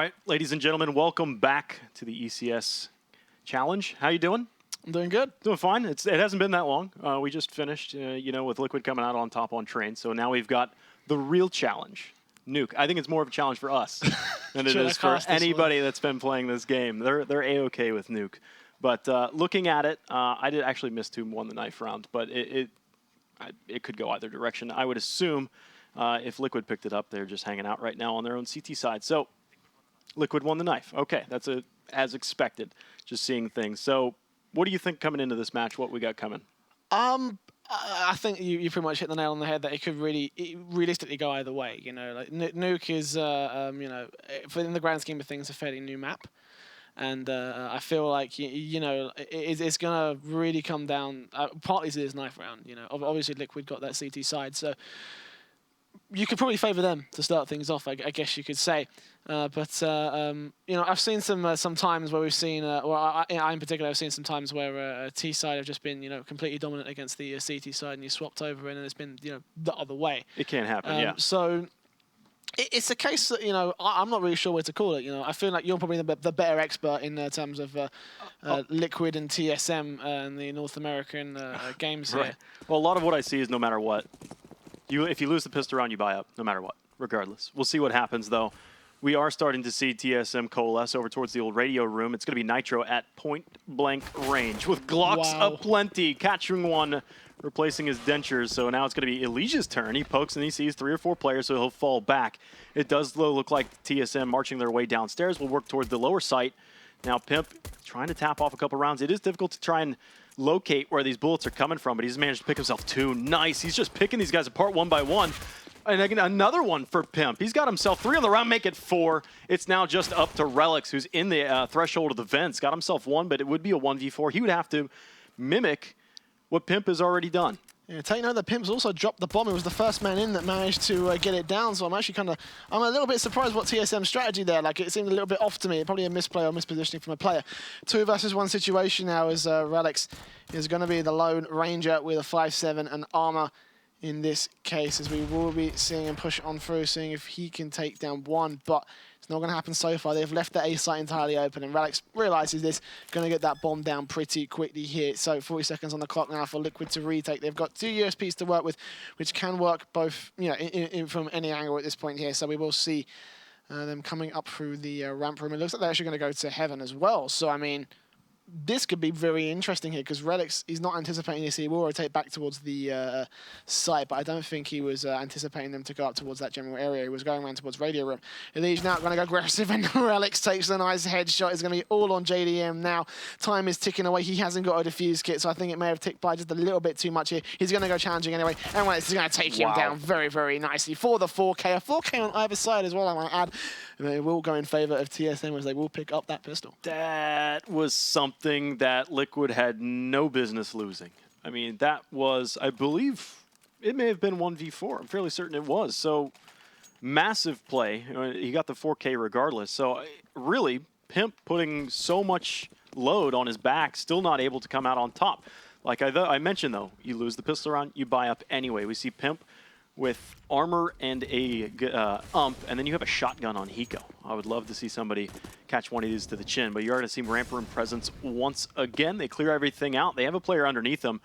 right, ladies and gentlemen, welcome back to the ECS Challenge. How you doing? I'm doing good. Doing fine. It hasn't been that long. We just finished, with Liquid coming out on top on train. So now we've got the real challenge, Nuke. I think it's more of a challenge for us than it is for anybody that's been playing this game. They're A-okay with Nuke. But looking at it, I did actually miss who won the knife round, but it could go either direction. I would assume if Liquid picked it up, they're just hanging out right now on their own CT side. So Liquid won the knife. Okay, that's as expected, just seeing things. So what do you think coming into this match, what we got coming? I think you pretty much hit the nail on the head that it could realistically go either way. Like Nuke is, in the grand scheme of things, a fairly new map. And I feel like, it's going to really come down, partly to this knife round. Obviously Liquid got that CT side, so you could probably favour them to start things off, I guess you could say. But I've seen some times where we've seen, I in particular, I've seen some times where T side have just been, completely dominant against the CT side, and you swapped over and it's been, the other way. It can happen, yeah. So it's a case that, I'm not really sure where to call it. I feel like you're probably the better expert in terms of Liquid and TSM and the North American games here. Right. Well, a lot of what I see is no matter what. If you lose the pistol round, you buy up, no matter what, regardless. We'll see what happens, though. We are starting to see TSM coalesce over towards the old radio room. It's going to be Nitro at point-blank range with Glocks aplenty, catching one, replacing his dentures. So now it's going to be Elijah's turn. He pokes and he sees 3 or 4 players, so he'll fall back. It does look like TSM marching their way downstairs. We'll work towards the lower site. Now Pimp trying to tap off a couple rounds. It is difficult to try and locate where these bullets are coming from, but he's managed to pick himself 2. Nice. He's just picking these guys apart one by one. And again, another one for Pimp. He's got himself 3 on the round, make it 4. It's now just up to Relyks, who's in the threshold of the vents. Got himself 1, but it would be a 1v4. He would have to mimic what Pimp has already done. Yeah, take note that Pimp's also dropped the bomb. He was the first man in that managed to get it down. So I'm actually I'm a little bit surprised what TSM's strategy there. Like, it seemed a little bit off to me. Probably a misplay or mispositioning from a player. 2 versus 1 situation now as Relyks is going to be the lone ranger with a 5-7 and armor in this case, as we will be seeing him push on through, seeing if he can take down one, but it's not going to happen so far. They've left the A site entirely open, and Relyks realizes this, going to get that bomb down pretty quickly here. So 40 seconds on the clock now for Liquid to retake. They've got 2 USPs to work with, which can work both, from any angle at this point here. So we will see them coming up through the ramp room. It looks like they're actually going to go to heaven as well. So, I mean, this could be very interesting here because Relyks, he's not anticipating this. He will rotate back towards the site, but I don't think he was anticipating them to go up towards that general area. He was going around towards radio room. He's now going to go aggressive, and Relyks takes a nice headshot. It's going to be all on JDM now. Time is ticking away. He hasn't got a defuse kit, so I think it may have ticked by just a little bit too much here. He's going to go challenging anyway, and Relyks is going to take him down very, very nicely for the 4K. A 4K on either side as well, I might add. And they will go in favor of TSM as they will pick up that pistol. That was something that Liquid had no business losing. I mean, that was, I believe, it may have been 1v4. I'm fairly certain it was. So, massive play. He got the 4K regardless. So, really, Pimp putting so much load on his back, still not able to come out on top. Like I mentioned, though, you lose the pistol round, you buy up anyway. We see Pimp with armor and a ump, and then you have a shotgun on Hiko. I would love to see somebody catch one of these to the chin, but you're going to see ramp room presence once again. They clear everything out. They have a player underneath them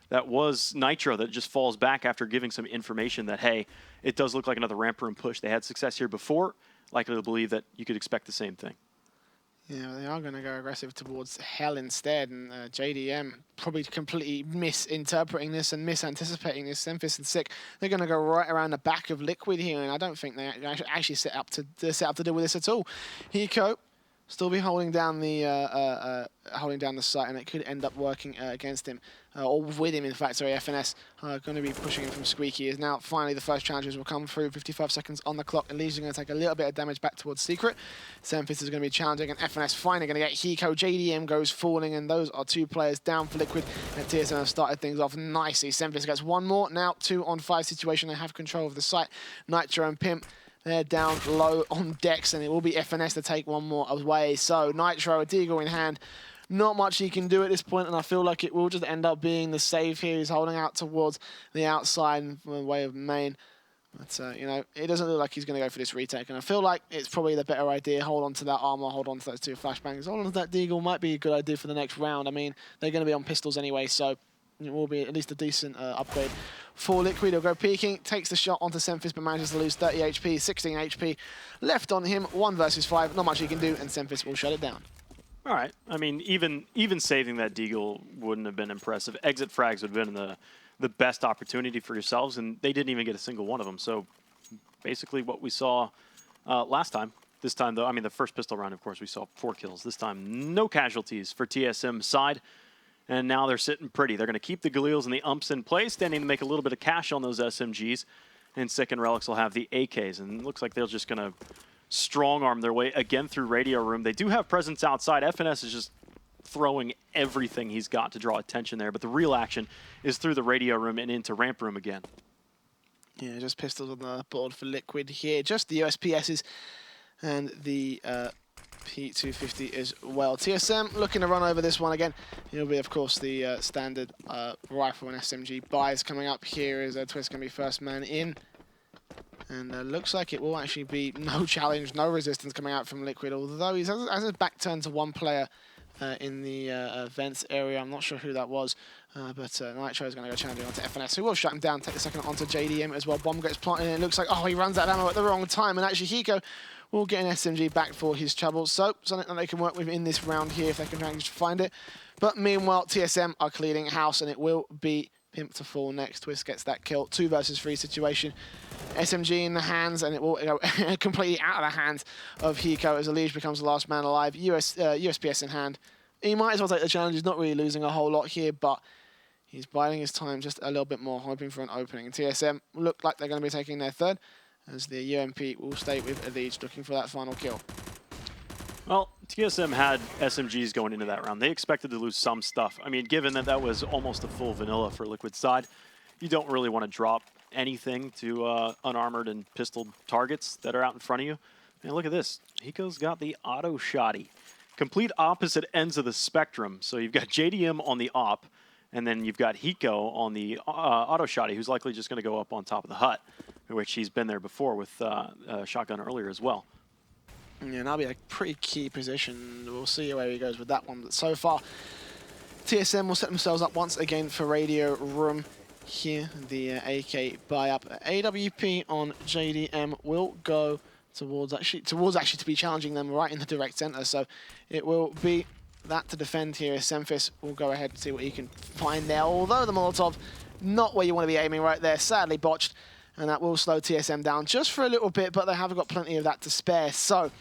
that was Nitro that just falls back after giving some information that, hey, it does look like another ramp room push. They had success here before. Likely to believe that you could expect the same thing. Yeah, they are going to go aggressive towards Hell instead, and JDM probably completely misinterpreting this and misanticipating this. SEMPHIS and Sick, they're going to go right around the back of Liquid here, and I don't think they actually set up to deal with this at all. Hiko still be holding down the site, and it could end up working against him, or with him, in fact. Sorry, FNS going to be pushing him from Squeaky. Is now finally the first challenges will come through. 55 seconds on the clock. Elijah's going to take a little bit of damage back towards Secret. SEMPHIS is going to be challenging, and FNS finally going to get Hiko. JDM goes falling, and those are 2 players down for Liquid. And TSM have started things off nicely. SEMPHIS gets 1 more. Now 2-on-5 situation. They have control of the site. Nitro and Pimp, they're down low on decks, and it will be FNS to take 1 more away. So Nitro, a deagle in hand. Not much he can do at this point, and I feel like it will just end up being the save here. He's holding out towards the outside in the way of main. But, you know, it doesn't look like he's going to go for this retake. And I feel like it's probably the better idea. Hold on to that armor, hold on to those 2 flashbangs. Hold on to that deagle might be a good idea for the next round. I mean, they're going to be on pistols anyway, so it will be at least a decent upgrade for Liquid. He'll go peeking, takes the shot onto SEMPHIS, but manages to lose 30 HP, 16 HP left on him. 1 versus 5, not much he can do, and SEMPHIS will shut it down. All right. I mean, even saving that deagle wouldn't have been impressive. Exit frags would have been the best opportunity for yourselves, and they didn't even get a single one of them. So basically what we saw last time. This time, though, I mean, the first pistol round, of course, we saw 4 kills. This time, no casualties for TSM's side. And now they're sitting pretty. They're going to keep the Galils and the Umps in place, standing to make a little bit of cash on those SMGs. And Sick and Relyks will have the AKs. And it looks like they're just going to strong-arm their way again through Radio Room. They do have presence outside. FNS is just throwing everything he's got to draw attention there. But the real action is through the Radio Room and into Ramp Room again. Yeah, just pistols on the board for Liquid here. Just the USPSs and the P250 as well. TSM looking to run over this one again. It'll be, of course, the standard rifle and SMG buys coming up here. Is Twistzz going to be first man in. And looks like it will actually be no challenge, no resistance coming out from Liquid, although he has his back turned to one player in the vents area. I'm not sure who that was, but Nitro is going to go challenging onto FNS, who will shut him down, take the second onto JDM as well. Bomb gets planted, and it looks like, oh, he runs out of ammo at the wrong time, and actually Hiko will get an SMG back for his trouble. So, something that they can work with in this round here if they can manage to find it. But meanwhile, TSM are cleaning house, and it will be Pimp to fall next. Twistzz gets that kill. 2 versus 3 situation. SMG in the hands, and it will go completely out of the hands of Hiko as Elige becomes the last man alive. USPS in hand. He might as well take the challenge. He's not really losing a whole lot here, but he's biding his time just a little bit more, hoping for an opening. And TSM look like they're going to be taking their third, as the UMP will stay with Elige, looking for that final kill. Well, TSM had SMGs going into that round. They expected to lose some stuff. I mean, given that that was almost a full vanilla for Liquid's side, you don't really want to drop anything to unarmored and pistol targets that are out in front of you. Man, look at this. Hiko's got the auto shotty. Complete opposite ends of the spectrum. So you've got JDM on the op, and then you've got Hiko on the auto shotty, who's likely just going to go up on top of the hut, which he's been there before with shotgun earlier as well. Yeah, and that'll be a pretty key position. We'll see where he goes with that one. But so far, TSM will set themselves up once again for Radio Room here. The AK buy-up. AWP on JDM will go towards actually to be challenging them right in the direct center. So it will be that to defend here. SEMPHIS will go ahead and see what he can find there. Although the Molotov, not where you want to be aiming right there. Sadly botched. And that will slow TSM down just for a little bit, but they have got plenty of that to spare. So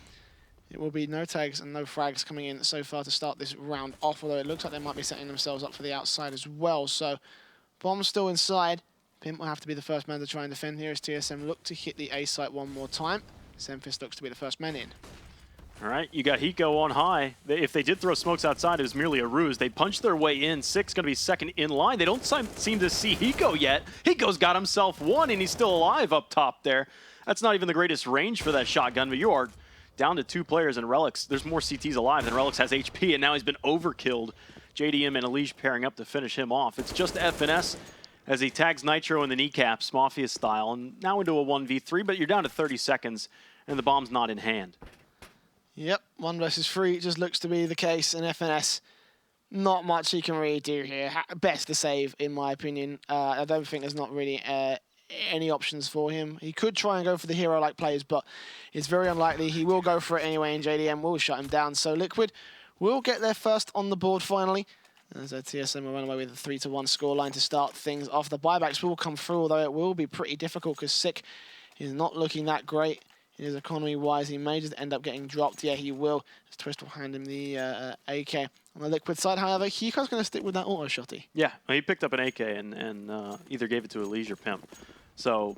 it will be no tags and no frags coming in so far to start this round off, although it looks like they might be setting themselves up for the outside as well. So bomb's still inside. Pimp will have to be the first man to try and defend here as TSM look to hit the A site one more time. SEMPHIS looks to be the first man in. All right, you got Hiko on high. If they did throw smokes outside, it was merely a ruse. They punched their way in. Sick's going to be second in line. They don't seem to see Hiko yet. Hiko's got himself one, and he's still alive up top there. That's not even the greatest range for that shotgun, but you are down to 2 players, and Relyks, there's more CTs alive than Relyks has HP, and now he's been overkilled. JDM and Elige pairing up to finish him off. It's just FNS as he tags Nitro in the kneecaps, Mafia style, and now into a 1v3, but you're down to 30 seconds, and the bomb's not in hand. Yep, 1 versus 3 just looks to be the case, and FNS, not much he can really do here. Best to save, in my opinion. I don't think there's not really any options for him. He could try and go for the hero-like plays, but it's very unlikely. He will go for it anyway, and JDM will shut him down. So Liquid will get their first on the board finally. As TSM will run away with a 3-1 scoreline to start things off. The buybacks will come through, although it will be pretty difficult because Sick is not looking that great. In his economy-wise, he may just end up getting dropped. Yeah, he will. As Twistzz will hand him the AK. On the Liquid side, however, Hiko's going to stick with that auto shotty. Yeah, he picked up an AK and either gave it to Elige or Pimp. So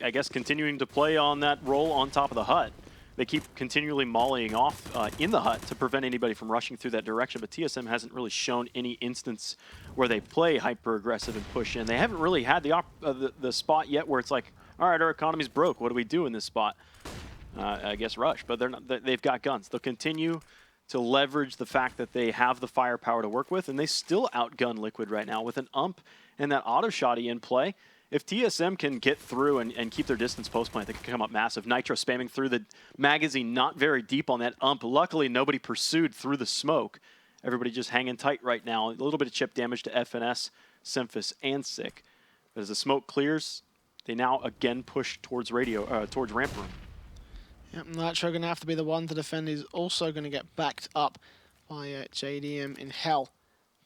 I guess continuing to play on that role on top of the hut. They keep continually mollying off in the hut to prevent anybody from rushing through that direction, but TSM hasn't really shown any instance where they play hyper-aggressive and push in. They haven't really had the spot yet where it's like, all right, our economy's broke. What do we do in this spot? I guess rush, but they're not. They've got guns. They'll continue to leverage the fact that they have the firepower to work with, and they still outgun Liquid right now with an ump and that auto shotty in play. if TSM can get through and keep their distance post plant, they can come up massive. Nitro spamming through the magazine, not very deep on that ump. Luckily, nobody pursued through the smoke. Everybody just hanging tight right now. A little bit of chip damage to FNS, SEMPHIS, and Sick. But as the smoke clears, they now again push towards towards ramp room. Yep, Nitro going to have to be the one to defend. He's also going to get backed up by JDM in hell.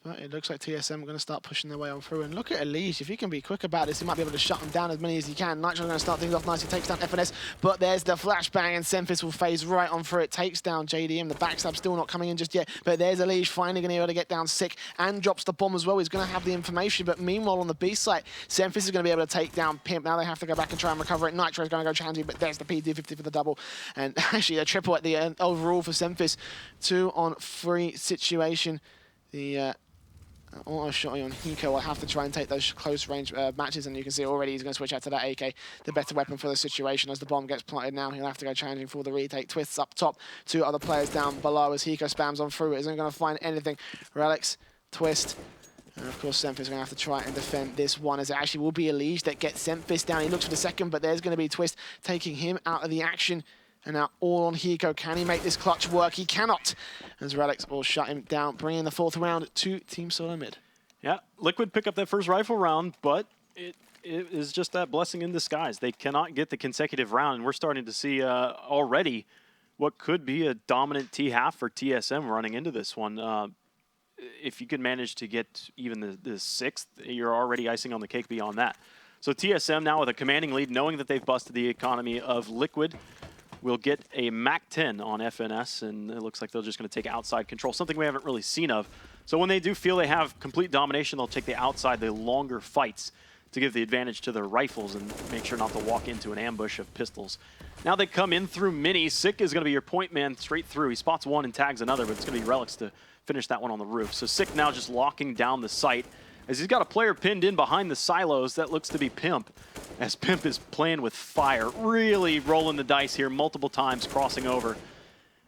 But it looks like TSM are going to start pushing their way on through. And look at Elise. If he can be quick about this, he might be able to shut them down as many as he can. Nitro going to start things off nicely, takes down FNS. But there's the flashbang, and SEMPHIS will phase right on through it. Takes down JDM. The backstab still not coming in just yet. But there's Elise finally going to be able to get down Sick and drops the bomb as well. He's going to have the information. But meanwhile, on the B site, SEMPHIS is going to be able to take down Pimp. Now they have to go back and try and recover it. Nitro is going to go challenging, but there's the PD50 for the double. And actually a triple at the end overall for SEMPHIS. 2-on-3 situation. The auto shot on Hiko will have to try and take those close range matches, and you can see already he's going to switch out to that AK, the better weapon for the situation. As the bomb gets planted now, he'll have to go challenging for the retake. Twistzz up top, 2 other players down below as Hiko spams on through. Isn't going to find anything. Relyks, Twistzz, and of course SEMPHIS is going to have to try and defend this one, as it actually will be Elige that gets SEMPHIS down. He looks for the second, but there's going to be Twistzz taking him out of the action. And now all on Hiko. Can he make this clutch work? He cannot, as Relyks will shut him down, bringing the 4th round to Team Solo Mid. Yeah, Liquid pick up that first rifle round, but it is just that blessing in disguise. They cannot get the consecutive round, and we're starting to see already what could be a dominant T-half for TSM running into this one. If you could manage to get even the 6th, you're already icing on the cake beyond that. So TSM now with a commanding lead, knowing that they've busted the economy of Liquid, will get a MAC-10 on FNS, and it looks like they're just going to take outside control, something we haven't really seen of. So when they do feel they have complete domination, they'll take the outside, the longer fights to give the advantage to their rifles and make sure not to walk into an ambush of pistols. Now they come in through Mini. Sick is going to be your point man straight through. He spots one and tags another, but it's going to be Relyks to finish that one on the roof. So Sick now just locking down the site, as he's got a player pinned in behind the silos. That looks to be Pimp, as Pimp is playing with fire, really rolling the dice here multiple times, crossing over,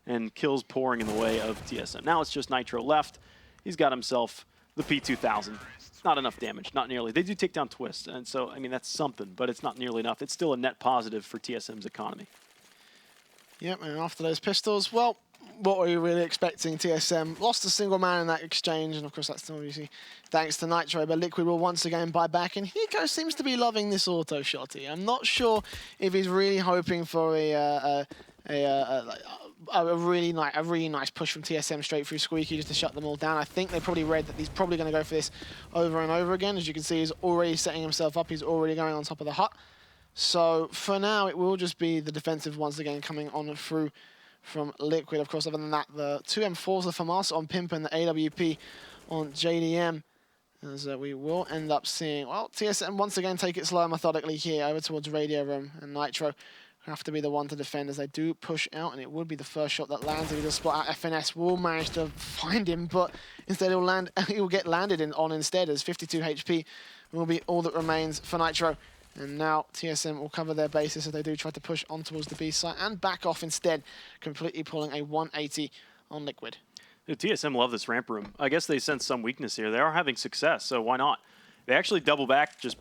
and kills pouring in the way of TSM. Now it's just Nitro left. He's got himself the P2000. Not enough damage, not nearly. They do take down Twistzz, and so, I mean, that's something, but it's not nearly enough. It's still a net positive for TSM's economy. Yep, and after those pistols, well, what were you really expecting? TSM lost a single man in that exchange, and of course that's obviously thanks to Nitro, but Liquid will once again buy back, and Hiko seems to be loving this auto shotty. I'm not sure if he's really hoping for a really nice push from TSM straight through Squeaky just to shut them all down. I think they probably read that he's probably going to go for this over and over again. As you can see, he's already setting himself up. He's already going on top of the hut. So for now, it will just be the defensive once again coming on through from Liquid. Of course, other than that, the 2 M4s are from us on Pimp and the AWP on JDM. As we will end up seeing, well, TSM once again take it slow and methodically here over towards Radio Room, and Nitro have to be the one to defend as they do push out, and it would be the first shot that lands. If he does spot out, FNS will manage to find him, but instead he'll get landed on instead, as 52 HP will be all that remains for Nitro. And now TSM will cover their bases as they do try to push on towards the B site and back off instead, completely pulling a 180 on Liquid. The TSM love this ramp room. I guess they sense some weakness here. They are having success, so why not? They actually double back, just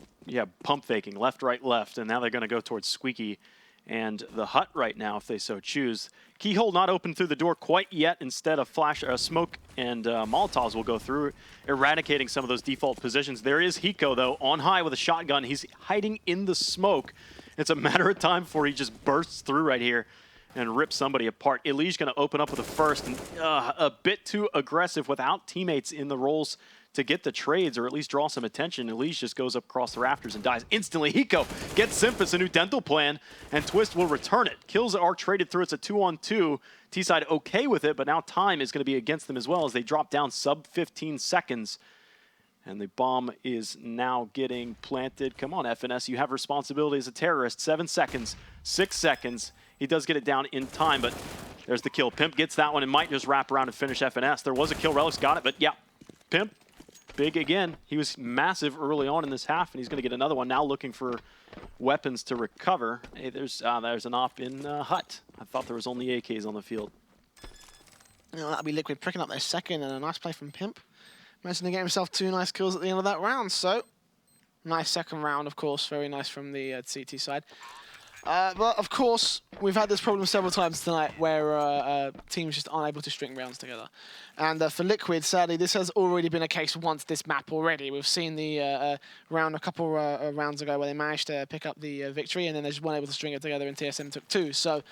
pump faking, left, right, left, and now they're going to go towards Squeaky and the hut right now if they so choose. Keyhole not open through the door quite yet. Instead of smoke and Molotovs will go through, eradicating some of those default positions. There is Hiko, though, on high with a shotgun. He's hiding in the smoke. It's a matter of time before he just bursts through right here and rips somebody apart. Elige's going to open up with a first, and a bit too aggressive without teammates in the roles to get the trades or at least draw some attention. Elige just goes up across the rafters and dies instantly. Hiko gets SEMPHIS a new dental plan, and Twistzz will return it. Kills are traded through. It's a 2-on-2. T-side okay with it, but now time is going to be against them as well as they drop down sub 15 seconds. And the bomb is now getting planted. Come on, FNS, you have responsibility as a terrorist. 7 seconds, 6 seconds. He does get it down in time, but there's the kill. Pimp gets that one and might just wrap around and finish FNS. There was a kill. Relyks got it, but yeah, Pimp, big again. He was massive early on in this half, and he's going to get another one. Now looking for weapons to recover. Hey, there's an op in hut. I thought there was only AKs on the field. That'll be Liquid picking up their second, and a nice play from Pimp. Managing to get himself 2 nice kills at the end of that round. So Nice second round, of course. Very nice from the CT side. But, of course, we've had this problem several times tonight where teams just aren't able to string rounds together. And for Liquid, sadly, this has already been a case once this map already. We've seen the round a couple rounds ago where they managed to pick up the victory, and then they just weren't able to string it together, and TSM took 2. So,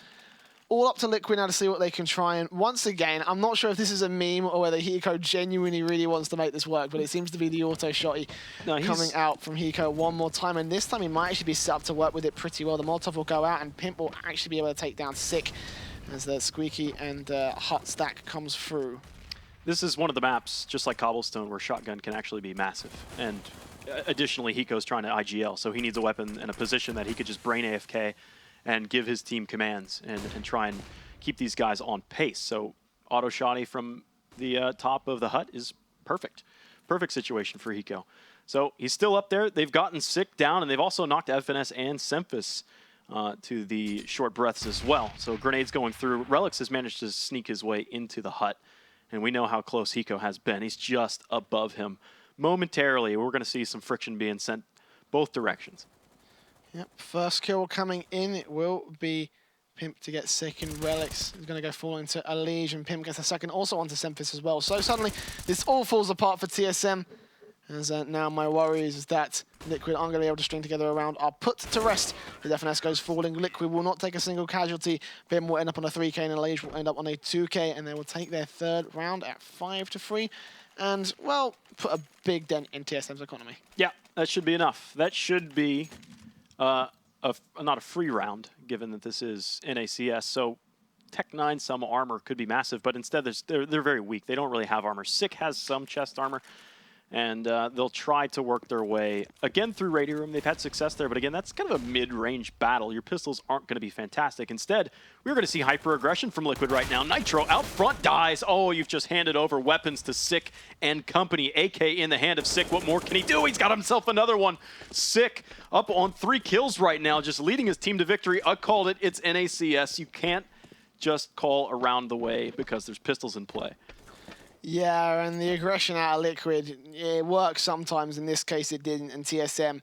all up to Liquid now to see what they can try. And once again, I'm not sure if this is a meme or whether Hiko genuinely really wants to make this work, but it seems to be the auto shotty coming out from Hiko one more time. And this time he might actually be set up to work with it pretty well. The Molotov will go out and Pimp will actually be able to take down Sick as the Squeaky and Hot Stack comes through. This is one of the maps, just like Cobblestone, where Shotgun can actually be massive. And additionally, Hiko's trying to IGL, so he needs a weapon and a position that he could just brain AFK and give his team commands and try and keep these guys on pace. So auto shotty from the top of the hut is perfect. Perfect situation for Hiko. So he's still up there. They've gotten Sick down, and they've also knocked FNS and SEMPHIS to the short breaths as well. So grenades going through. Relyks has managed to sneak his way into the hut, and we know how close Hiko has been. He's just above him. Momentarily, we're going to see some friction being sent both directions. Yep, first kill coming in. It will be Pimp to get Sick, and Relyks is going to go fall into a Liege, and Pimp gets a second also onto SEMPHIS as well. So suddenly, this all falls apart for TSM. As now my worry is that Liquid aren't going to be able to string together a round are put to rest. The FNS goes falling. Liquid will not take a single casualty. Pimp will end up on a 3K, and Liege will end up on a 2K, and they will take their third round at 5-3. And, well, put a big dent in TSM's economy. Yeah, that should be enough. That should be not a free round, given that this is in ECS. So Tech 9, some armor could be massive, but instead they're very weak. They don't really have armor. Sick has some chest armor, and they'll try to work their way again through Radio Room. They've had success there, but again, that's kind of a mid-range battle. Your pistols aren't going to be fantastic. Instead, we're going to see hyper-aggression from Liquid right now. Nitro out front dies. Oh, you've just handed over weapons to Sick and company. AK in the hand of Sick. What more can he do? He's got himself another one. Sick up on 3 kills right now, just leading his team to victory. I called it. It's NACS. You can't just call around the way because there's pistols in play. Yeah, and the aggression out of Liquid, it works sometimes. In this case, it didn't. And TSM,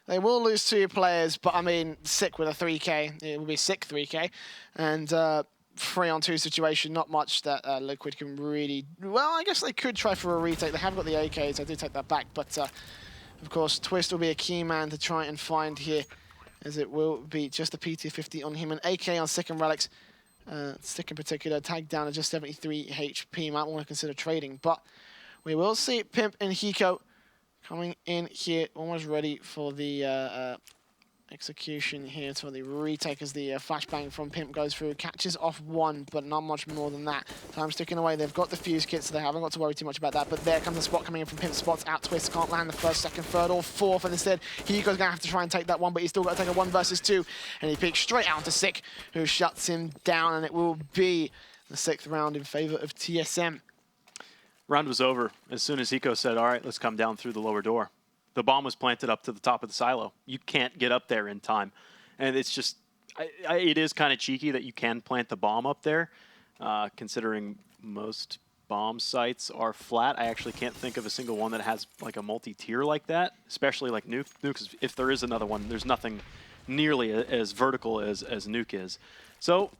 they will lose 2 players, but I mean, Sick with a 3K. It will be Sick 3K. And 3-on-2 situation, not much that Liquid can really... Well, I guess they could try for a retake. They have got the AKs, I do take that back. But, of course, Twistzz will be a key man to try and find here, as it will be just a PT50 on him. An AK on Sick and Relyks. Sick in particular, tagged down at just 73 HP. Might want to consider trading, but we will see Pimp and Hiko coming in here, almost ready for the execution here for the retake as the flashbang from Pimp goes through. Catches off 1, but not much more than that. Time sticking away. They've got the fuse kit, so they haven't got to worry too much about that. But there comes the spot coming in from Pimp. Spots out. Twistzz can't land the first, second, third, or fourth. And instead, Hiko's going to have to try and take that one, but he's still got to take a 1 versus 2. And he peeks straight out to Sick, who shuts him down. And it will be the 6th round in favor of TSM. Round was over as soon as Hiko said, all right, let's come down through the lower door. The bomb was planted up to the top of the silo. You can't get up there in time. And it's just, it is kind of cheeky that you can plant the bomb up there, considering most bomb sites are flat. I actually can't think of a single one that has like a multi-tier like that, especially like Nuke. Nuke, if there is another one, there's nothing nearly as vertical as Nuke is. So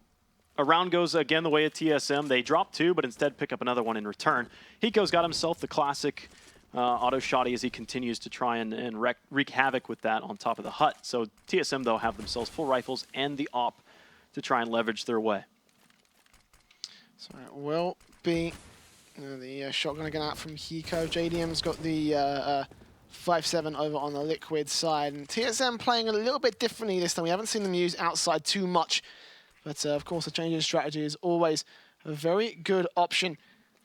a round goes again the way of TSM. They drop 2, but instead pick up another one in return. Hiko's got himself the classic auto shotty as he continues to try and wreak havoc with that on top of the hut. So TSM, though, have themselves full rifles and the AWP to try and leverage their way. So it will be the shotgun going out from Hiko. JDM's got the 5-7 over on the Liquid side. And TSM playing a little bit differently this time. We haven't seen them use outside too much. But, of course, a change in strategy is always a very good option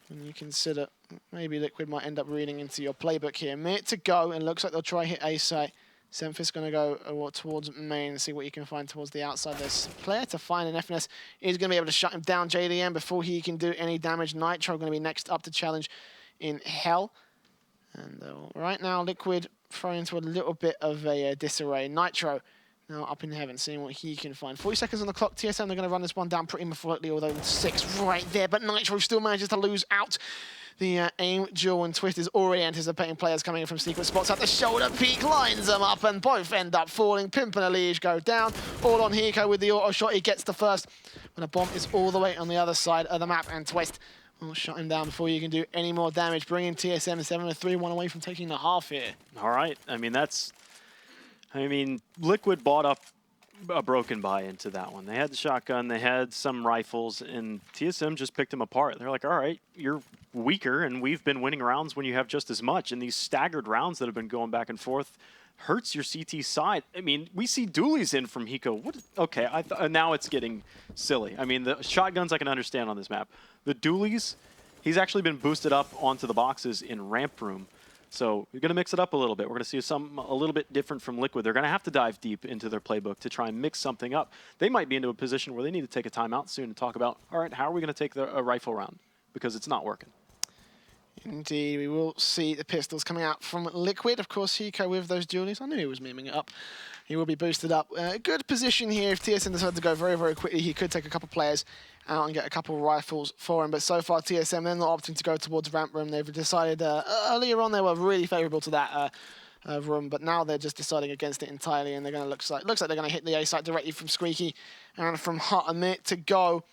when you consider maybe Liquid might end up reading into your playbook here. A minute to go, and looks like they'll try hit A site. SEMPHIS going to go towards main and see what you can find towards the outside. There's a player to find, and FNS is going to be able to shut him down. JDM, before he can do any damage. Nitro going to be next up to challenge in Hell. And right now, Liquid thrown into a little bit of a disarray. Nitro now up in heaven, seeing what he can find. 40 seconds on the clock. TSM, they're going to run this one down pretty methodically, although 6 right there. But Nitro still manages to lose out. the aim duel, and Twistzz is already anticipating players coming in from secret spots at the shoulder peak, lines them up, and both end up falling. Pimp and Elige go down. All on Hiko with the auto shot. He gets the first, when a bomb is all the way on the other side of the map, and Twistzz will shut him down before you can do any more damage, bringing TSM 7-3-1 away from taking the half here. All right. Liquid bought up a broken buy into that one. They had the shotgun, they had some rifles, and TSM just picked them apart. They're like, all right, you're weaker, and we've been winning rounds when you have just as much. And these staggered rounds that have been going back and forth hurts your CT side. I mean, we see dualies in from Hiko. What? Okay, now it's getting silly. I mean, the shotguns I can understand on this map. The dualies, he's actually been boosted up onto the boxes in ramp room. So you're going to mix it up a little bit. We're going to see something a little bit different from Liquid. They're going to have to dive deep into their playbook to try and mix something up. They might be into a position where they need to take a timeout soon to talk about, all right, how are we going to take a rifle round? Because it's not working. Indeed, we will see the pistols coming out from Liquid. Of course, Hiko with those dualies. I knew he was memeing it up. He will be boosted up. Good position here. If TSM decided to go very, very quickly, he could take a couple players out and get a couple rifles for him. But so far, TSM, they're not opting to go towards ramp room. They've decided earlier on they were really favourable to that room, but now they're just deciding against it entirely, and they're going to looks like they're going to hit the A site directly from Squeaky and from Hut. A minute to go.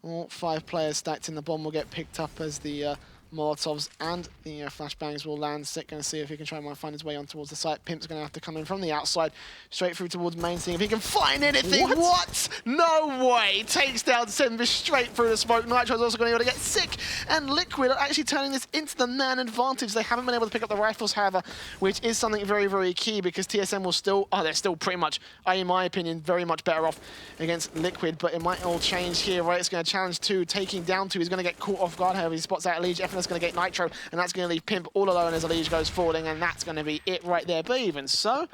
All 5 players stacked in. The bomb will get picked up as the Molotovs and the flashbangs will land. Sick going to see if he can try and find his way on towards the site. Pimp's going to have to come in from the outside, straight through towards main, seeing if he can find anything. What? No way! Takes down SEMPHIS straight through the smoke. Nitro's also going to be able to get Sick, and Liquid are actually turning this into the man advantage. They haven't been able to pick up the rifles, however, which is something very, very key, because TSM will still, they're still pretty much, in my opinion, very much better off against Liquid, but it might all change here, right? It's going to challenge 2, taking down 2. He's going to get caught off guard, however, he spots out Elige. FNS going to get Nitro, and that's going to leave Pimp all alone as Elige goes falling, and that's going to be it right there. But even so,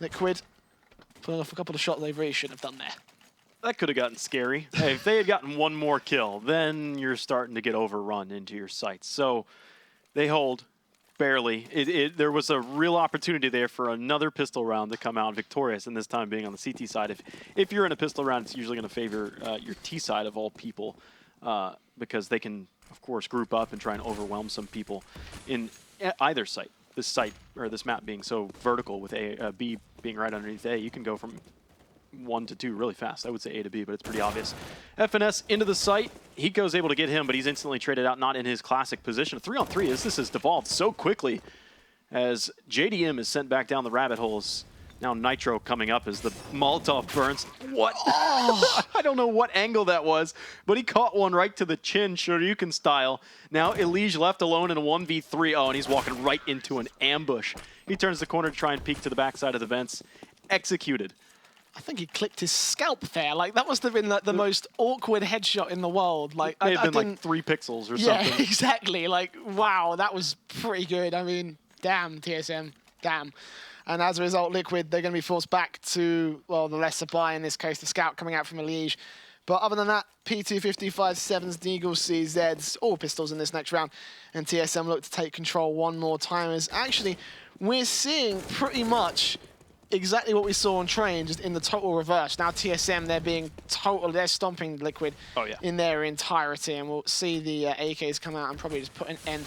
Liquid pulling off a couple of shots they really shouldn't have done there. That could have gotten scary. Hey, if they had gotten one more kill, then you're starting to get overrun into your sights. So they hold barely. There was a real opportunity there for another pistol round to come out victorious, and this time being on the CT side. If you're in a pistol round, it's usually going to favor your T side of all people, because they can, of course, group up and try and overwhelm some people in either site. This site, or this map being so vertical with B being right underneath A, you can go from 1 to 2 really fast. I would say A to B, but it's pretty obvious. FNS into the site. Hiko's able to get him, but he's instantly traded out, not in his classic position. 3-on-3 as this has devolved so quickly as JDM is sent back down the rabbit holes. Now Nitro coming up as the Molotov burns. What? Oh. I don't know what angle that was, but he caught one right to the chin, Shoryuken style. Now Elige left alone in a 1v3. Oh, and he's walking right into an ambush. He turns the corner to try and peek to the backside of the vents. Executed. I think he clipped his scalp there. Like, that must have been the most awkward headshot in the world. Like, it may have been like 3 pixels or something. Yeah, exactly. Like, wow, that was pretty good. I mean, damn, TSM, damn. And as a result, Liquid, they're going to be forced back to, well, the lesser buy, in this case, the scout coming out from Elige. But other than that, P255, 7s, Deagles, CZs, all pistols in this next round. And TSM look to take control one more time. As actually, we're seeing pretty much exactly what we saw on Train, just in the total reverse. Now TSM, they're stomping Liquid in their entirety. And we'll see the AKs come out and probably just put an end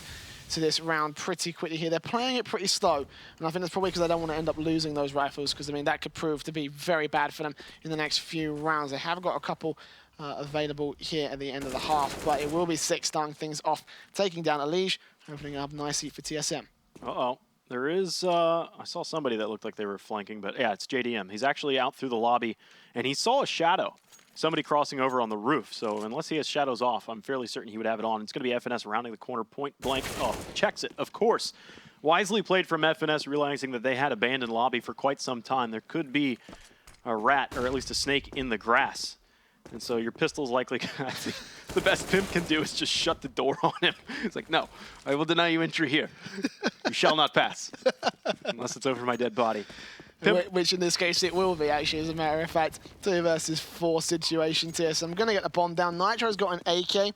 to this round pretty quickly here. They're playing it pretty slow, and I think that's probably because they don't want to end up losing those rifles, because I mean that could prove to be very bad for them in the next few rounds. They have got a couple available here at the end of the half, but it will be Sick starting things off, taking down Elige, opening up nicely for TSM. There is, I saw somebody that looked like they were flanking, but yeah, it's JDM. He's actually out through the lobby, and he saw a shadow. Somebody crossing over on the roof, so unless he has shadows off, I'm fairly certain he would have it on. It's going to be FNS rounding the corner, point blank. Oh, checks it, of course. Wisely played from FNS, realizing that they had abandoned lobby for quite some time. There could be a rat, or at least a snake, in the grass. And so your pistol's likely, the best Pimp can do is just shut the door on him. It's like, no, I will deny you entry here. You shall not pass, unless it's over my dead body. Pimp. Which in this case it will be, actually, as a matter of fact. 2 versus 4 situation here. So I'm going to get the bomb down. Nitro's got an AK.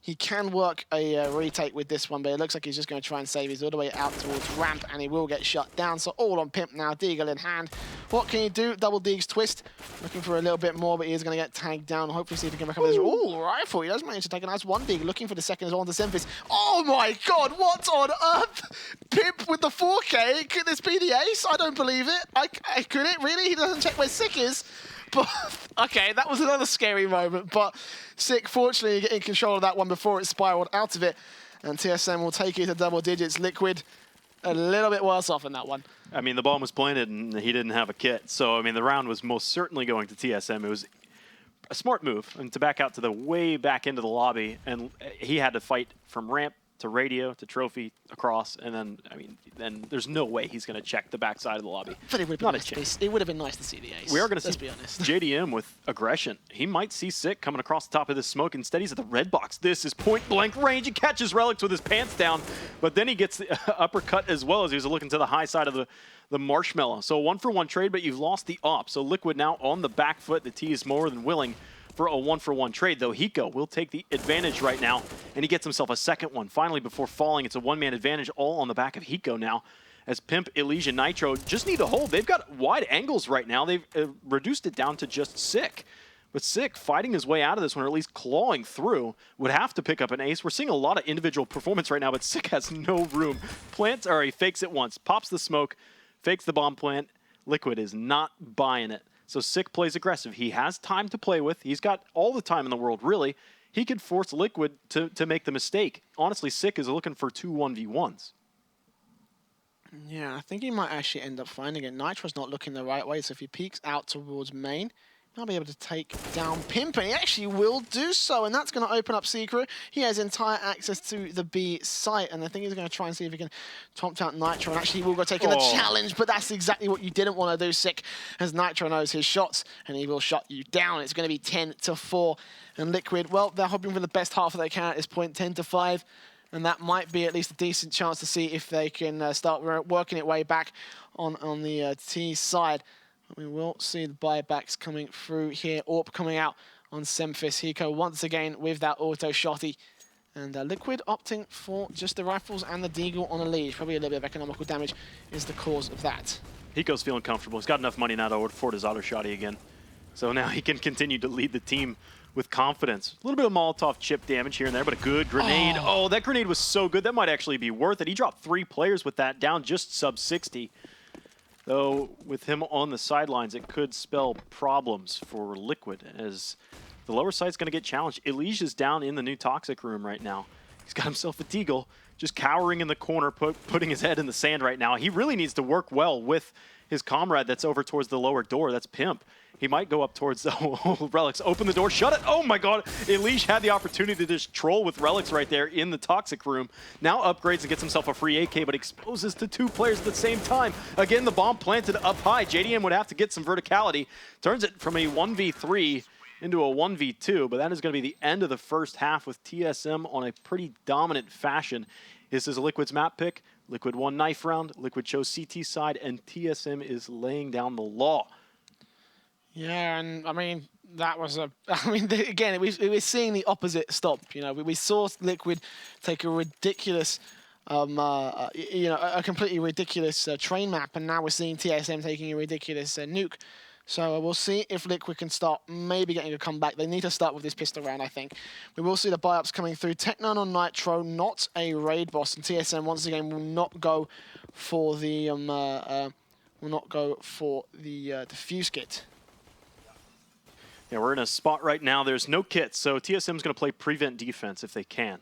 He can work a retake with this one, but it looks like he's just going to try and save. He's all the way out towards ramp, and he will get shut down. So all on Pimp now, Deagle in hand. What can he do? Double Deags Twistzz, looking for a little bit more, but he is going to get tagged down. Hopefully see if he can recover this. Ooh, rifle. He does manage to take a nice one Deagle, looking for the second as well onto SEMPHIS. Oh my god, what on earth? Pimp with the 4K. Could this be the ace? I don't believe it. Could it really? He doesn't check where Sick is. But, okay, that was another scary moment, but Sick fortunately getting control of that one before it spiraled out of it, and TSM will take it to double digits. Liquid a little bit worse off in that one. I mean, the bomb was planted and he didn't have a kit, so I mean, the round was most certainly going to TSM. It was a smart move, and to back out to the way back into the lobby, and he had to fight from ramp to radio to trophy across, and then I mean, then there's no way he's going to check the backside of the lobby. But it would have been nice. It would have been nice to see the ace. We are going to see be honest. JDM with aggression. He might see Sick coming across the top of this smoke. Instead, he's at the red box. This is point blank range. He catches Relyks with his pants down, but then he gets the uppercut as well as he was looking to the high side of the marshmallow. So 1-for-1 trade, but you've lost the op. So Liquid now on the back foot. The T is more than willing for a 1-for-1 trade, though Hiko will take the advantage right now, and he gets himself a second one. Finally, before falling, it's a one-man advantage all on the back of Hiko now, as Pimp, Elysia, and Nitro just need to hold. They've got wide angles right now. They've reduced it down to just Sick. But Sick, fighting his way out of this one, or at least clawing through, would have to pick up an ace. We're seeing a lot of individual performance right now, but Sick has no room. Plants, or he fakes it once, pops the smoke, fakes the bomb plant. Liquid is not buying it. So Sick plays aggressive. He has time to play with. He's got all the time in the world, really. He could force Liquid to make the mistake. Honestly, Sick is looking for 2 1v1s. Yeah, I think he might actually end up finding it. Nitro's not looking the right way, so if he peeks out towards main, he'll be able to take down Pimp, and he actually will do so, and that's going to open up Secret. He has entire access to the B site, and I think he's going to try and see if he can top out Nitro, and actually he will go take in the challenge, but that's exactly what you didn't want to do, Sick, as Nitro knows his shots, and he will shut you down. It's going to be 10-4, and Liquid, well, they're hoping for the best half that they can at this point, 10-5, and that might be at least a decent chance to see if they can start working it way back on the T side. We will see the buybacks coming through here. AWP coming out on SEMPHIS. Hiko once again with that auto shotty. And Liquid opting for just the rifles and the Deagle on a lead. Probably a little bit of economical damage is the cause of that. Hiko's feeling comfortable. He's got enough money now to afford his auto shotty again. So now he can continue to lead the team with confidence. A little bit of Molotov chip damage here and there, but a good grenade. Oh, that grenade was so good. That might actually be worth it. He dropped 3 players with that, down just sub 60. Though, with him on the sidelines, it could spell problems for Liquid, as the lower side's going to get challenged. Elysia's down in the new Toxic room right now. He's got himself a Deagle, just cowering in the corner, putting his head in the sand right now. He really needs to work well with his comrade that's over towards the lower door. That's Pimp. He might go up towards the Relyks. Open the door, shut it. Oh my god. Elysia had the opportunity to just troll with Relyks right there in the Toxic room. Now upgrades and gets himself a free AK, but exposes to 2 players at the same time. Again, the bomb planted up high. JDM would have to get some verticality. Turns it from a 1v3 into a 1v2, but that is going to be the end of the first half with TSM on a pretty dominant fashion. This is a Liquid's map pick. Liquid won knife round. Liquid chose CT side, and TSM is laying down the law. Yeah, and I mean, that was a... I mean, again, we're seeing the opposite stop. You know, we saw Liquid take a ridiculous... you know, a completely ridiculous train map, and now we're seeing TSM taking a ridiculous nuke. So we'll see if Liquid can start maybe getting a comeback. They need to start with this pistol round, I think. We will see the buy-ups coming through. Tech9 on Nitro, not a raid boss, and TSM once again will not go for the defuse kit. Yeah, we're in a spot right now. There's no kits, so TSM's going to play prevent defense if they can,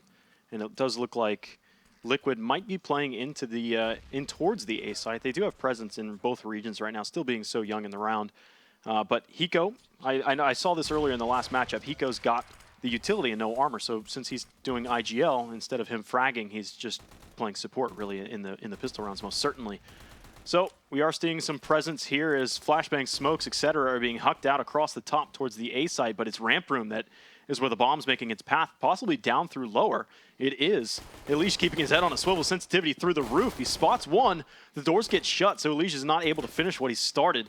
and it does look like Liquid might be playing into the towards the A site. They do have presence in both regions right now, still being so young in the round. But Hiko, I saw this earlier in the last matchup. Hiko's got the utility and no armor, so since he's doing IGL instead of him fragging, he's just playing support really in the pistol rounds most certainly. So we are seeing some presence here as flashbang smokes, etc., are being hucked out across the top towards the A site, but it's ramp room that is where the bomb's making its path, possibly down through lower. It is. Elysia keeping his head on a swivel, sensitivity through the roof. He spots one. The doors get shut, so Elysia's not able to finish what he started,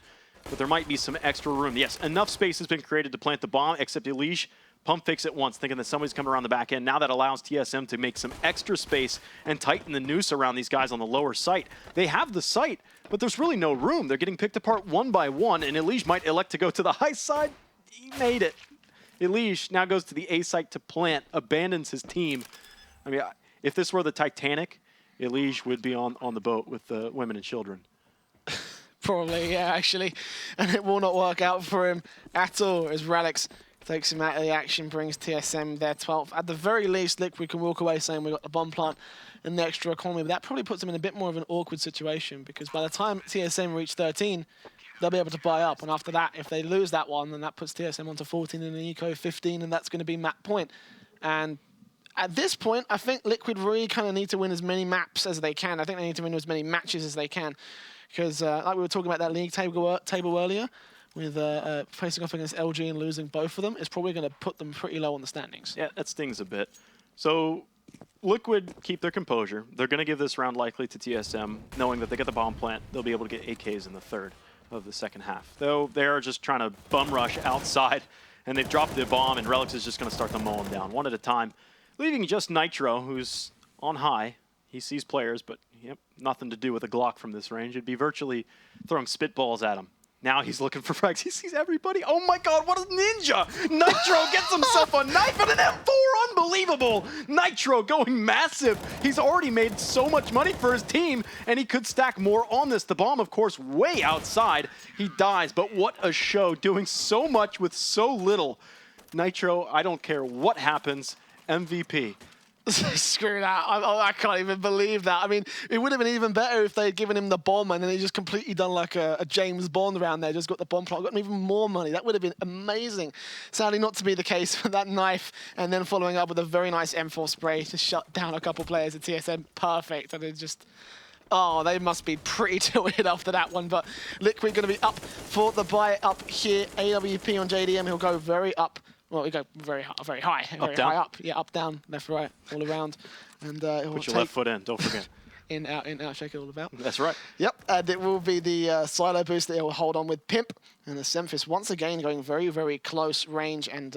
but there might be some extra room. Yes, enough space has been created to plant the bomb, except Elysia Pump fakes it once, thinking that somebody's coming around the back end. Now that allows TSM to make some extra space and tighten the noose around these guys on the lower site. They have the site, but there's really no room. They're getting picked apart one by one, and Elige might elect to go to the high side. He made it. Elige now goes to the A site to plant, abandons his team. I mean, if this were the Titanic, Elige would be on the boat with the women and children. Probably, yeah, actually. And it will not work out for him at all as Relyks takes him out of the action, brings TSM their 12th. At the very least, Liquid can walk away saying we got the bomb plant and the extra economy, but that probably puts them in a bit more of an awkward situation because by the time TSM reach 13, they'll be able to buy up. And after that, if they lose that one, then that puts TSM onto 14 and an eco 15, and that's going to be map point. And at this point, I think Liquid really kind of need to win as many maps as they can. I think they need to win as many matches as they can because, like we were talking about that league table earlier, with facing off against LG and losing both of them, is probably going to put them pretty low on the standings. Yeah, that stings a bit. So Liquid keep their composure. They're going to give this round likely to TSM, knowing that they get the bomb plant. They'll be able to get AKs in the third of the second half. Though they're just trying to bum rush outside, and they've dropped the bomb, and Relyks is just going to start to mow them down one at a time, leaving just Nitro, who's on high. He sees players, but yep, nothing to do with a Glock from this range. It'd be virtually throwing spitballs at him. Now he's looking for frags. He sees everybody. Oh my god, what a ninja! Nitro gets himself a knife and an M4. Unbelievable! Nitro going massive. He's already made so much money for his team, and he could stack more on this. The bomb, of course, way outside. He dies, but what a show. Doing so much with so little. Nitro, I don't care what happens. MVP. Screw that. I can't even believe that. I mean, it would have been even better if they'd given him the bomb and then he just completely done like a James Bond around there, just got the bomb plot, got him even more money. That would have been amazing. Sadly, not to be the case for that knife and then following up with a very nice M4 spray to shut down a couple players at TSM. Perfect. And it just... Oh, they must be pretty tilted after that one. But Liquid going to be up for the buy up here. AWP on JDM. He'll go very up. Well, we go very high, very high up. Yeah, up, down, left, right, all around. And put your left foot in, don't forget. in, out, shake it all about. That's right. Yep, and it will be the silo boost that he'll hold on with Pimp. And the SEMPHIS once again going very, very close range and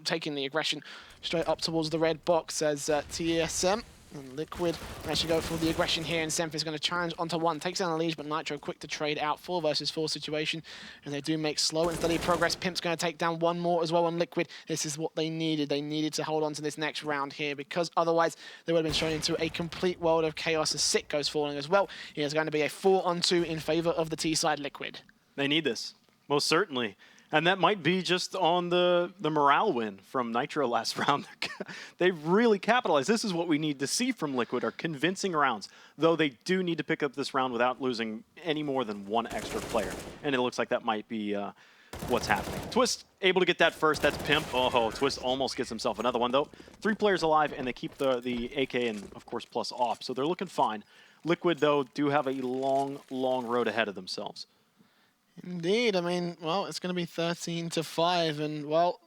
taking the aggression straight up towards the red box as TSM. And Liquid actually go for the aggression here, and SEMPHIS going to challenge onto one. Takes down Elige, but Nitro quick to trade out 4 versus 4 situation. And they do make slow and steady progress. Pimp's going to take down one more as well on Liquid. This is what they needed. They needed to hold on to this next round here because otherwise they would have been shown into a complete world of chaos as Sick goes falling as well. Here's going to be a 4-on-2 in favor of the T-side Liquid. They need this, most certainly. And that might be just on the morale win from Nitro last round. They've really capitalized. This is what we need to see from Liquid, are convincing rounds, though they do need to pick up this round without losing any more than one extra player. And it looks like that might be what's happening. Twistzz able to get that first. That's Pimp. Oh, Twistzz almost gets himself another one, though. 3 players alive, and they keep the AK and, of course, plus off. So they're looking fine. Liquid, though, do have a long, long road ahead of themselves. Indeed. I mean, well, it's going to be 13-5, and, well,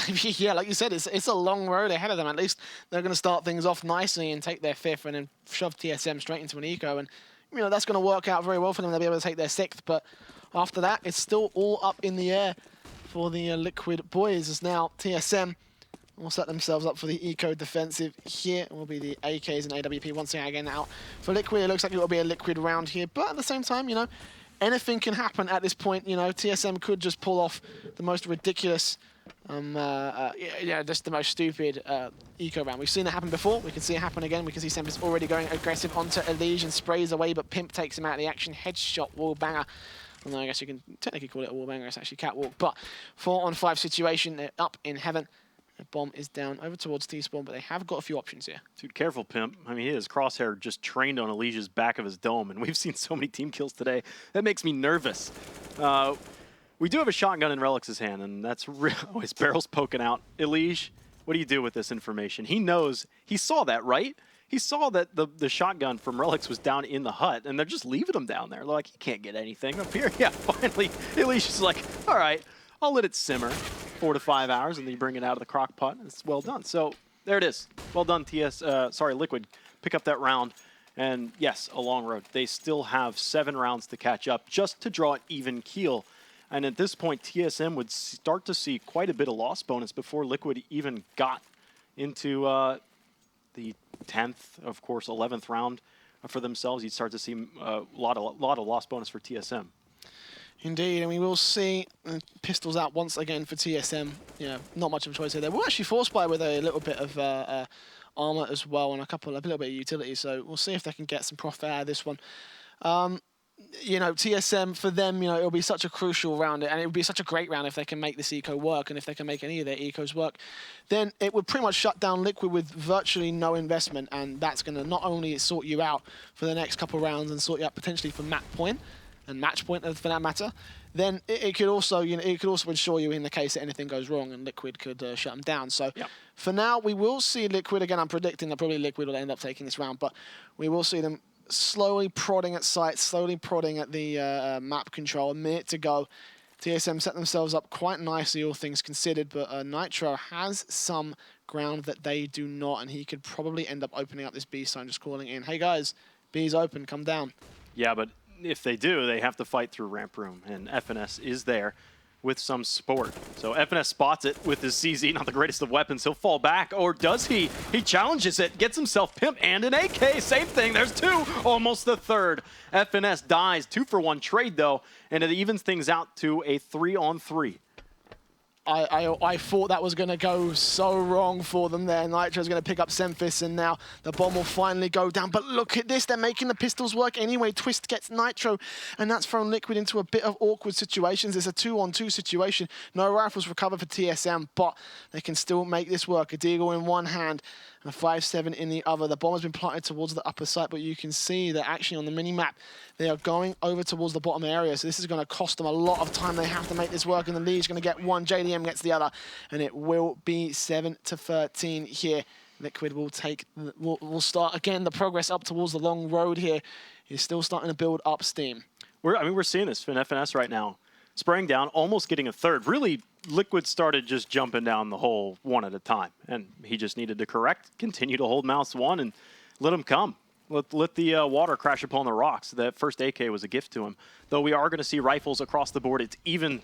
yeah, like you said, it's a long road ahead of them. At least they're going to start things off nicely and take their 5th and then shove TSM straight into an eco, and, you know, that's going to work out very well for them. They'll be able to take their 6th, but after that, it's still all up in the air for the Liquid boys, as now TSM will set themselves up for the eco defensive here. It will be the AKs and AWP once again out for Liquid. It looks like it will be a Liquid round here, but at the same time, you know, anything can happen at this point. You know, TSM could just pull off the most ridiculous, just the most stupid eco round. We've seen it happen before. We can see it happen again. We can see SEMPHIS already going aggressive onto Elige and sprays away, but Pimp takes him out of the action. Headshot, wall banger. Although I guess you can technically call it a wall banger. It's actually catwalk. But 4-on-5 situation. They're up in heaven. The bomb is down over towards T-spawn, but they have got a few options here. Dude, careful, Pimp. I mean, his crosshair just trained on Elige's back of his dome, and we've seen so many team kills today. That makes me nervous. We do have a shotgun in Relyks' hand, and that's real. Oh, his barrel's poking out. Elige, what do you do with this information? He knows. He saw that, right? He saw that the shotgun from Relyks was down in the hut, and they're just leaving him down there. They're like, he can't get anything up here. Yeah, finally, Elige is like, all right, I'll let it simmer 4 to 5 hours, and then you bring it out of the crock pot. It's well done. So there it is. Well done, Liquid. Pick up that round. And yes, a long road. They still have 7 rounds to catch up just to draw an even keel. And at this point, TSM would start to see quite a bit of loss bonus before Liquid even got into the 10th, of course, 11th round for themselves. You'd start to see a lot of loss bonus for TSM. Indeed, and we will see pistols out once again for TSM. You know, not much of a choice here. They were actually forced by with a little bit of armor as well and a little bit of utility. So we'll see if they can get some profit out of this one. You know, TSM, for them, you know, it'll be such a crucial round, and it would be such a great round if they can make this eco work, and if they can make any of their ecos work, then it would pretty much shut down Liquid with virtually no investment, and that's going to not only sort you out for the next couple rounds and sort you out potentially for map point and match point for that matter, then it could also, you know, it could also ensure you in the case that anything goes wrong and Liquid could shut them down. So for now, we will see Liquid again. I'm predicting that probably Liquid will end up taking this round, but we will see them slowly prodding at sites, slowly prodding at the map control. A minute to go. TSM set themselves up quite nicely, all things considered, but Nitro has some ground that they do not, and he could probably end up opening up this B side, just calling in, hey guys, B's open, come down. Yeah, but if they do, they have to fight through ramp room, and FNS is there with some support. So FNS spots it with his CZ, not the greatest of weapons. He'll fall back, or does he? He challenges it, gets himself pimped, and an AK. Same thing, there's two, almost the third. FNS dies, 2-for-1 trade though, and it evens things out to a 3-on-3. I thought that was going to go so wrong for them there. Nitro's going to pick up SEMPHIS, and now the bomb will finally go down. But look at this, they're making the pistols work anyway. Twistzz gets Nitro, and that's thrown Liquid into a bit of awkward situations. It's a 2-on-2 situation. No rifles recovered for TSM, but they can still make this work. A Deagle in one hand and a 5-7 in the other. The bomb has been planted towards the upper site, but you can see that actually on the mini-map, they are going over towards the bottom area, so this is going to cost them a lot of time. They have to make this work, and the lead's going to get one. JDM gets the other, and it will be 7-13 here. Liquid will take, will start again the progress up towards the long road here. He's still starting to build up steam. We're seeing this in FNS right now. Spraying down, almost getting a third. Really, Liquid started just jumping down the hole one at a time, and he just needed to correct, continue to hold mouse one, and let him come. Let the water crash upon the rocks. That first AK was a gift to him. Though we are going to see rifles across the board. It's even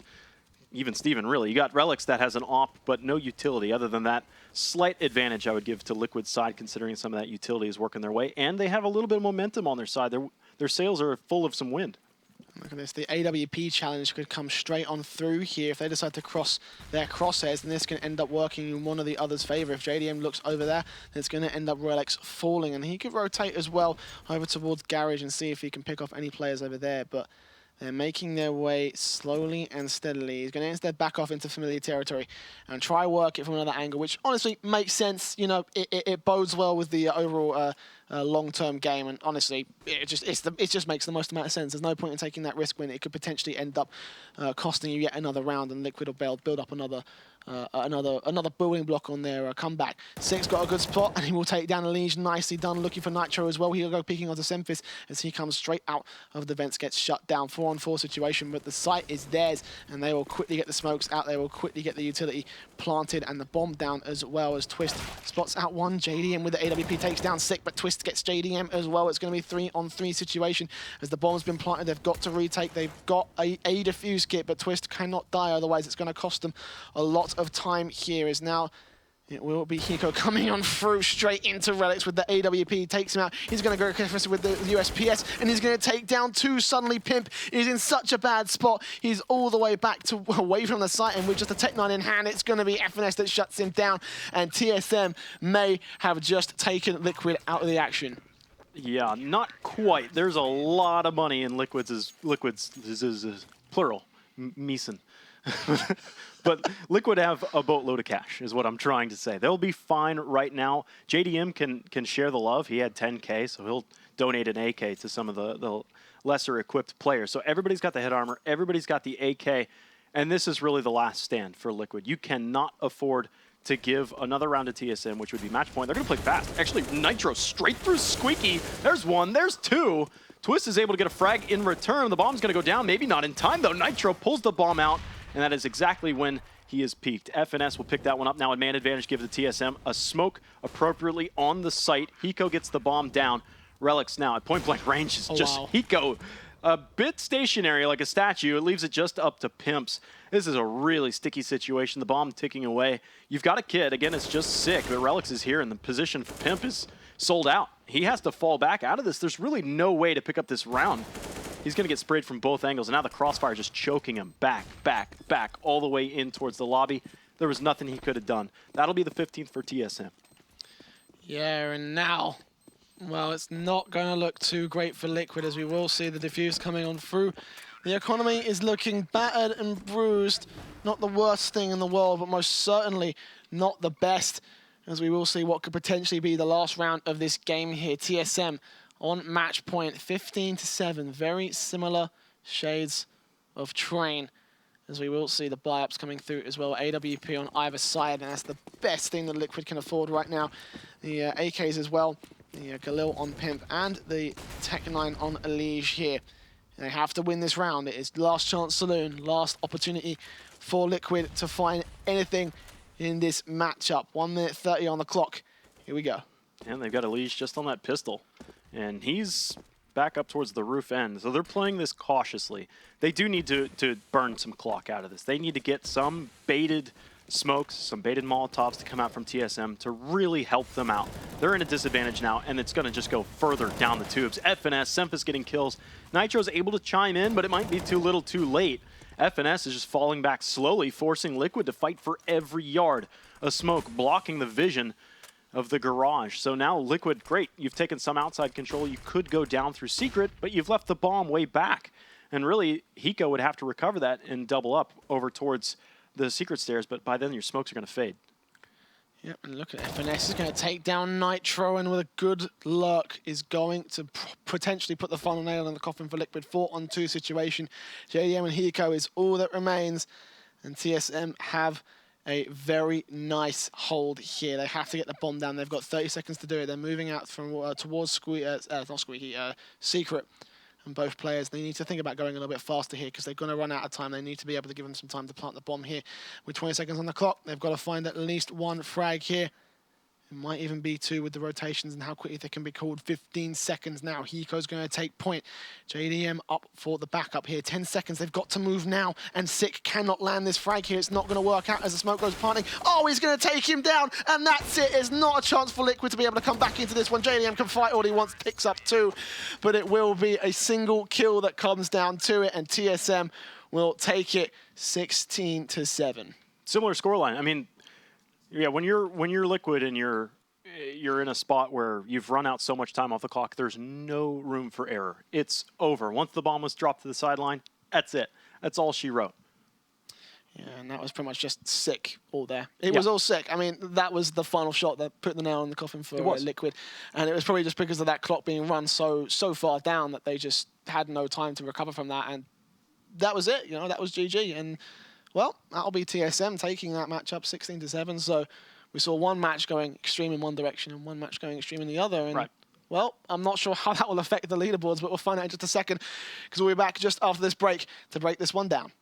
Steven, really. You got Relyks that has an op, but no utility. Other than that, slight advantage I would give to Liquid's side, considering some of that utility is working their way, and they have a little bit of momentum on their side. Their sails are full of some wind. Look at this, the AWP challenge could come straight on through here. If they decide to cross their crosshairs, then this can end up working in one of the other's favor. If JDM looks over there, then it's going to end up Relyks falling, and he could rotate as well over towards Garage and see if he can pick off any players over there, but they're making their way slowly and steadily. He's going to instead back off into familiar territory and try work it from another angle, which honestly makes sense. You know, it bodes well with the overall long-term game, and honestly, it just makes the most amount of sense. There's no point in taking that risk when it could potentially end up costing you yet another round, and Liquid will build up another building block on their comeback. Six got a good spot, and he will take down Liege. Nicely done, looking for Nitro as well. He'll go peeking onto SEMPHIS as he comes straight out of the vents, gets shut down. 4-on-4 situation, but the site is theirs, and they will quickly get the smokes out. They will quickly get the utility planted and the bomb down, as well as Twistzz spots out one. JDM with the AWP takes down Sick, but Twistzz gets JDM as well. It's going to be 3-on-3 situation as the bomb's been planted. They've got to retake. They've got a defuse kit, but Twistzz cannot die, otherwise it's going to cost them a lot of time here. Is now it will be Hiko coming on through straight into Relyks with the AWP, takes him out. He's going to go with the USPS, and he's going to take down two. Suddenly Pimp is in such a bad spot. He's all the way back to away from the site, and with just a Tech 9 in hand, it's going to be FNS that shuts him down, and TSM may have just taken Liquid out of the action. Yeah, not quite. There's a lot of money in Liquid's plural, Meeson. But Liquid have a boatload of cash, is what I'm trying to say. They'll be fine right now. JDM can share the love. He had 10K, so he'll donate an AK to some of the lesser equipped players. So everybody's got the head armor, everybody's got the AK, and this is really the last stand for Liquid. You cannot afford to give another round to TSM, which would be match point. They're going to play fast. Actually, Nitro straight through Squeaky. There's one, there's two. Twistzz is able to get a frag in return. The bomb's going to go down, maybe not in time, though. Nitro pulls the bomb out, and that is exactly when he is peaked. FNS will pick that one up now. A man advantage gives the TSM a smoke appropriately on the site. Hiko gets the bomb down. Relyks now at point-blank range is Hiko a bit stationary like a statue. It leaves it just up to Pimps. This is a really sticky situation. The bomb ticking away. You've got a kid. Again, it's just sick. But Relyks is here, and the position for Pimp is sold out. He has to fall back out of this. There's really no way to pick up this round. He's going to get sprayed from both angles, and now the crossfire just choking him back, all the way in towards the lobby. There was nothing he could have done. That'll be the 15th for TSM. Yeah, and now, well, it's not going to look too great for Liquid, as we will see the defuse coming on through. The economy is looking battered and bruised. Not the worst thing in the world, but most certainly not the best, as we will see what could potentially be the last round of this game here. TSM on match point, 15-7. Very similar shades of train, as we will see the buy-ups coming through as well. AWP on either side, and that's the best thing that Liquid can afford right now. The AKs as well, the Galil on Pimp, and the Tech9 on Elige here. They have to win this round. It is last chance saloon, last opportunity for Liquid to find anything in this matchup. 1 minute 30 on the clock. Here we go. And they've got Elige just on that pistol. And he's back up towards the roof end. So they're playing this cautiously. They do need to burn some clock out of this. They need to get some baited smokes, some baited Molotovs to come out from TSM to really help them out. They're in a disadvantage now, and it's going to just go further down the tubes. FNS, SEMPHIS getting kills. Nitro's able to chime in, but it might be too little too late. FNS is just falling back slowly, forcing Liquid to fight for every yard. A smoke blocking the vision of the garage. So now Liquid, great, you've taken some outside control. You could go down through secret, but you've left the bomb way back. And really, Hiko would have to recover that and double up over towards the secret stairs, but by then your smokes are going to fade. Yep, and look at FNS is going to take down Nitro, and with a good lurk is going to potentially put the final nail in the coffin for Liquid. 4-on-2 situation. JDM and Hiko is all that remains, and TSM have a very nice hold here. They have to get the bomb down. They've got 30 seconds to do it. They're moving out from towards Secret. And both players, they need to think about going a little bit faster here because they're going to run out of time. They need to be able to give them some time to plant the bomb here. With 20 seconds on the clock, they've got to find at least one frag here. It might even be two with the rotations and how quickly they can be called. 15 seconds now. Hiko's going to take point. JDM up for the backup here. 10 seconds. They've got to move now. And Sick cannot land this frag here. It's not going to work out as the smoke goes planting. Oh, he's going to take him down. And that's it. There's not a chance for Liquid to be able to come back into this one. JDM can fight all he wants. Picks up two. But it will be a single kill that comes down to it. And TSM will take it 16-7. Similar scoreline. I mean, yeah, when you're Liquid and you're in a spot where you've run out so much time off the clock, there's no room for error. It's over. Once the bomb was dropped to the sideline, that's it. That's all she wrote. Yeah, and that was pretty much just sick all there. It was all sick. I mean, that was the final shot that put the nail in the coffin for Liquid. And it was probably just because of that clock being run so far down that they just had no time to recover from that. And that was it. You know, that was GG. And well, that'll be TSM taking that matchup 16-7. So we saw one match going extreme in one direction and one match going extreme in the other. And well, I'm not sure how that will affect the leaderboards, but we'll find out in just a second because we'll be back just after this break to break this one down.